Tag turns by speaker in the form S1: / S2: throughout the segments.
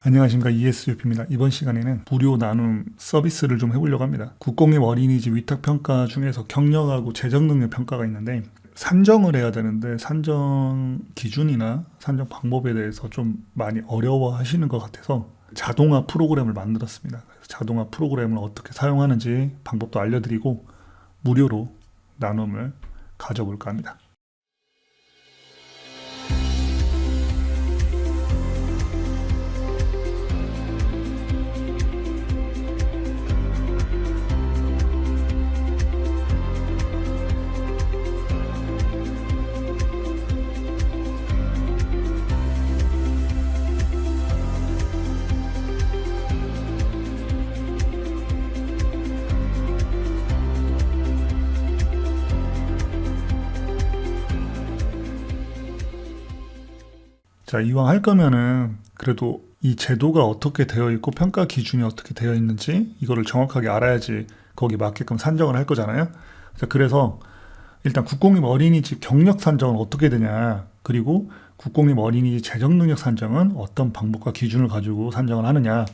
S1: 안녕하십니까, ESUP입니다. 이번 시간에는 무료 나눔 서비스를 좀 해보려고 합니다. 국공립 어린이집 위탁평가 중에서 경력하고 재정능력 평가가 있는데 산정을 해야 되는데 산정 기준이나 산정 방법에 대해서 좀 많이 어려워 하시는 것 같아서 자동화 프로그램을 만들었습니다. 그래서 자동화 프로그램을 어떻게 사용하는지 방법도 알려드리고 무료로 나눔을 가져볼까 합니다. 자, 이왕 할 거면은 그래도 이 제도가 어떻게 되어 있고 평가 기준이 어떻게 되어 있는지 이거를 정확하게 알아야지 거기 맞게끔 산정을 할 거잖아요. 자, 그래서 일단 국공립 어린이집 경력 산정은 어떻게 되냐, 그리고 국공립 어린이집 재정능력 산정은 어떤 방법과 기준을 가지고 산정을 하느냐,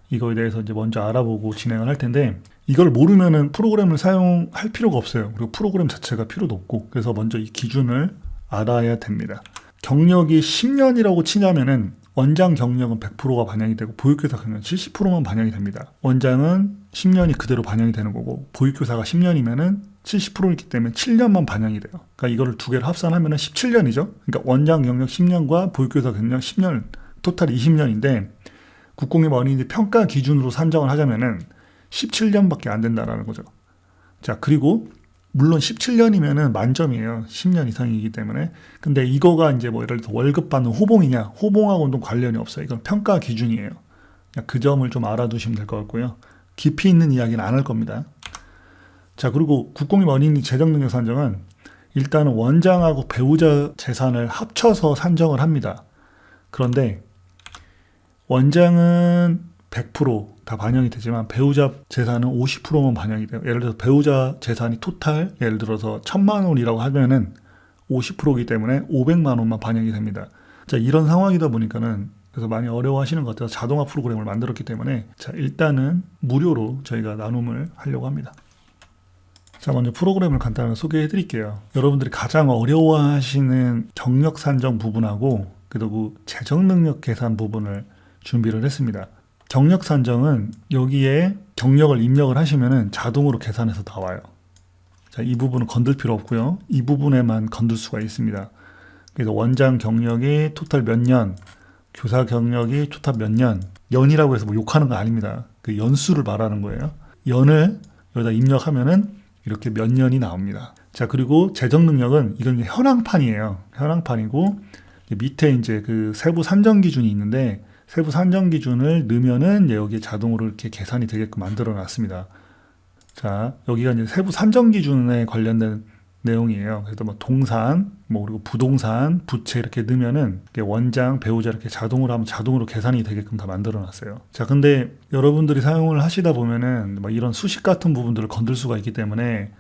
S1: 이거에 대해서 이제 먼저 알아보고 진행을 할 텐데, 이걸 모르면은 프로그램을 사용할 필요가 없어요. 그리고 프로그램 자체가 필요도 없고, 그래서 먼저 이 기준을 알아야 됩니다. 경력이 10년이라고 치냐면은 원장 경력은 100%가 반영이 되고 보육교사 경력은 70%만 반영이 됩니다. 원장은 10년이 그대로 반영이 되는 거고 보육교사가 10년이면은 70%이기 때문에 7년만 반영이 돼요. 그러니까 이거를 두 개를 합산하면은 17년이죠. 그러니까 원장 경력 10년과 보육교사 경력 10년, 토탈 20년인데 국공립 어린이집 평가 기준으로 산정을 하자면은 17년밖에 안 된다라는 거죠. 자, 그리고 물론 17년이면은 만점이에요. 10년 이상이기 때문에. 근데 이거가 이제 뭐 예를 들어서 월급 받는 호봉이냐, 호봉하고는 관련이 없어요. 이건 평가 기준이에요. 그 점을 좀 알아두시면 될 것 같고요. 깊이 있는 이야기는 안 할 겁니다. 자, 그리고 국공립 어린이 재정능력 산정은 일단은 원장하고 배우자 재산을 합쳐서 산정을 합니다. 그런데 원장은 100% 다 반영이 되지만 배우자 재산은 50%만 반영이 돼요. 예를 들어서 배우자 재산이 토탈 예를 들어서 1000만 원이라고 하면은 50%이기 때문에 500만 원만 반영이 됩니다. 자, 이런 상황이다 보니까는 그래서 많이 어려워하시는 것 같아서 자동화 프로그램을 만들었기 때문에 자, 일단은 무료로 저희가 나눔을 하려고 합니다. 자, 먼저 프로그램을 간단하게 소개해 드릴게요. 여러분들이 가장 어려워하시는 경력 산정 부분하고 그리고 재정능력 계산 부분을 준비를 했습니다. 경력 산정은 여기에 경력을 입력을 하시면은 자동으로 계산해서 나와요. 자, 이 부분은 건들 필요 없고요. 이 부분에만 건들 수가 있습니다. 그래서 원장 경력이 토탈 몇 년, 교사 경력이 토탈 몇 년, 연이라고 해서 뭐 욕하는 거 아닙니다. 그 연수를 말하는 거예요. 연을 여기다 입력하면은 이렇게 몇 년이 나옵니다. 자, 그리고 재정 능력은 이건 현황판이에요. 현황판이고 밑에 이제 그 세부 산정 기준이 있는데 세부 산정 기준을 넣으면은 여기에 자동으로 이렇게 계산이 되게끔 만들어 놨습니다. 자, 여기가 이제 세부 산정 기준에 관련된 내용이에요. 그래서 뭐 동산, 뭐 그리고 부동산, 부채 이렇게 넣으면은 원장, 배우자 이렇게 자동으로 하면 자동으로 계산이 되게끔 다 만들어 놨어요. 자, 근데 여러분들이 사용을 하시다 보면은 뭐 이런 수식 같은 부분들을 건들 수가 있기 때문에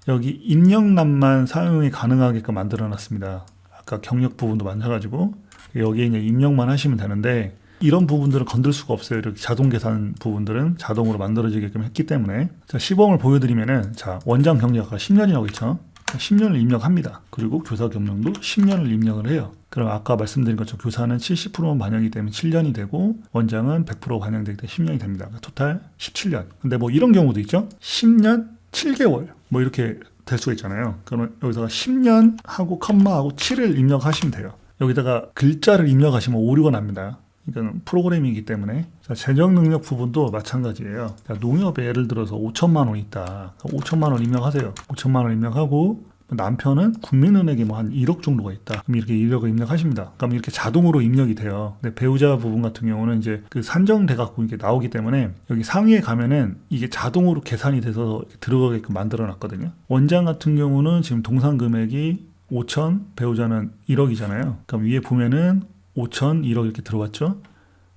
S1: 여기 입력란만 사용이 가능하게끔 만들어 놨습니다. 아까 경력 부분도 만져가지고 여기에 이제 입력만 하시면 되는데 이런 부분들은 건들 수가 없어요. 이렇게 자동 계산 부분들은 자동으로 만들어지게끔 했기 때문에. 자, 시범을 보여드리면은, 자, 원장 경력가 10년이라고 있죠. 10년을 입력합니다. 그리고 교사 경력도 10년을 입력을 해요. 그럼 아까 말씀드린 것처럼 교사는 70%만 반영이 되면 7년이 되고 원장은 100% 반영되기 때문에 10년이 됩니다. 그러니까 토탈 17년. 근데 뭐 이런 경우도 있죠. 10년 7개월 뭐 이렇게 될 수가 있잖아요. 그러면 여기다가 10년 하고 컴마하고 7을 입력하시면 돼요. 여기다가 글자를 입력하시면 오류가 납니다. 이거는 프로그램이기 때문에. 자, 재정 능력 부분도 마찬가지예요. 자, 농협에 예를 들어서 5천만 원 있다. 5천만 원 입력하세요. 5천만 원 입력하고 남편은 국민은행에 뭐 한 1억 정도가 있다. 그럼 이렇게 1억을 입력하십니다. 그럼 이렇게 자동으로 입력이 돼요. 근데 배우자 부분 같은 경우는 이제 그 산정돼 갖고 이렇게 나오기 때문에 여기 상위에 가면은 이게 자동으로 계산이 돼서 들어가게끔 만들어 놨거든요. 원장 같은 경우는 지금 동산 금액이 5천, 배우자는 1억이잖아요. 그럼 위에 보면은 5천, 1억 이렇게 들어왔죠.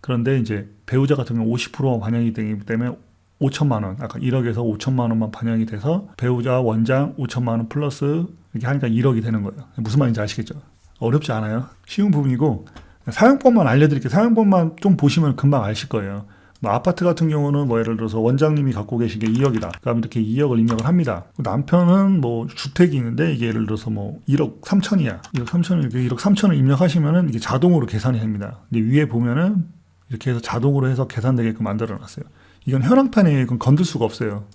S1: 그런데 이제 배우자 같은 경우 50% 반영이 되기 때문에 5천만 원, 아까 1억에서 5천만 원만 반영이 돼서 배우자 원장 5천만 원 플러스 이렇게 하니까 1억이 되는 거예요. 무슨 말인지 아시겠죠? 어렵지 않아요. 쉬운 부분이고 사용법만 알려드릴게요. 사용법만 좀 보시면 금방 아실 거예요. 뭐 아파트 같은 경우는 뭐 예를 들어서 원장님이 갖고 계신 게 2억이다. 그럼 이렇게 2억을 입력을 합니다. 남편은 뭐 주택이 있는데 이게 예를 들어서 뭐 1억 3천이야. 1억 3천을 1억 3천을 입력하시면은 이게 자동으로 계산이 됩니다. 근데 위에 보면은 이렇게 해서 자동으로 해서 계산되게끔 만들어 놨어요. 이건 현황판에 이건 건들 수가 없어요.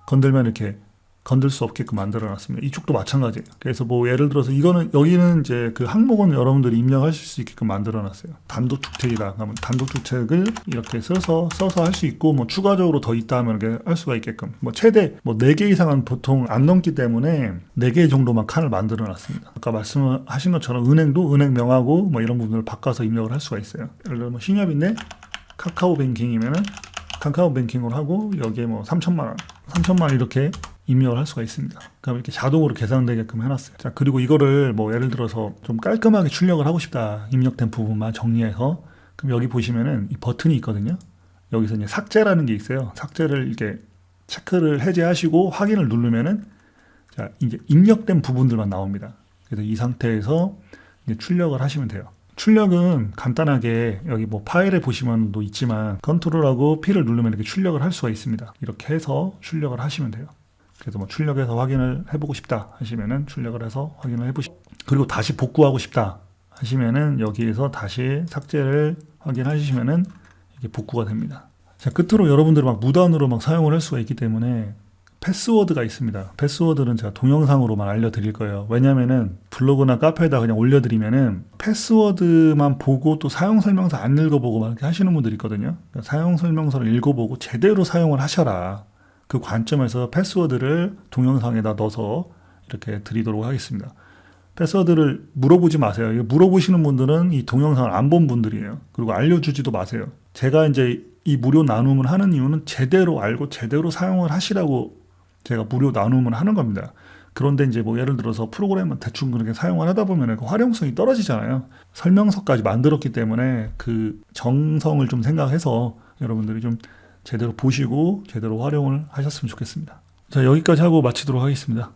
S1: 건들면 이렇게 건들 수 없게끔 만들어 놨습니다. 이쪽도 마찬가지예요. 그래서 뭐 예를 들어서 이거는 여기는 이제 그 항목은 여러분들이 입력하실 수 있게끔 만들어 놨어요. 단독주택이다. 그러면 단독주택을 이렇게 써서 할 수 있고 뭐 추가적으로 더 있다 하면 이렇게 할 수가 있게끔 뭐 최대 뭐 4개 이상은 보통 안 넘기 때문에 4개 정도만 칸을 만들어 놨습니다. 아까 말씀하신 것처럼 은행도 은행명하고 뭐 이런 부분을 바꿔서 입력을 할 수가 있어요. 예를 들어 뭐 신협인데 카카오뱅킹이면은 카카오뱅킹으로 하고 여기에 뭐 3천만 원 이렇게 입력을 할 수가 있습니다. 그럼 이렇게 자동으로 계산되게끔 해놨어요. 자, 그리고 이거를 뭐 예를 들어서 좀 깔끔하게 출력을 하고 싶다. 입력된 부분만 정리해서. 그럼 여기 보시면은 이 버튼이 있거든요. 여기서 이제 삭제라는 게 있어요. 삭제를 이렇게 체크를 해제하시고 확인을 누르면은 자, 이제 입력된 부분들만 나옵니다. 그래서 이 상태에서 이제 출력을 하시면 돼요. 출력은 간단하게 여기 뭐 파일에 보시면도 있지만 컨트롤하고 P를 누르면 이렇게 출력을 할 수가 있습니다. 이렇게 해서 출력을 하시면 돼요. 그래서 뭐 출력해서 확인을 해보고 싶다 하시면은 출력을 해서 확인을 해보시고 그리고 다시 복구하고 싶다 하시면은 여기에서 다시 삭제를 확인하시면은 이게 복구가 됩니다. 자, 끝으로 여러분들이 막 무단으로 막 사용을 할 수가 있기 때문에 패스워드가 있습니다. 패스워드는 제가 동영상으로만 알려드릴 거예요. 왜냐면은 블로그나 카페에다 그냥 올려드리면은 패스워드만 보고 또 사용설명서 안 읽어보고 막 이렇게 하시는 분들이 있거든요. 그러니까 사용설명서를 읽어보고 제대로 사용을 하셔라. 그 관점에서 패스워드를 동영상에다 넣어서 이렇게 드리도록 하겠습니다. 패스워드를 물어보지 마세요. 이거 물어보시는 분들은 이 동영상을 안 본 분들이에요. 그리고 알려주지도 마세요. 제가 이제 이 무료 나눔을 하는 이유는 제대로 알고 제대로 사용을 하시라고 제가 무료 나눔을 하는 겁니다. 그런데 이제 뭐 예를 들어서 프로그램만 대충 그렇게 사용을 하다 보면 그 활용성이 떨어지잖아요. 설명서까지 만들었기 때문에 그 정성을 좀 생각해서 여러분들이 좀 제대로 보시고 제대로 활용을 하셨으면 좋겠습니다. 자, 여기까지 하고 마치도록 하겠습니다.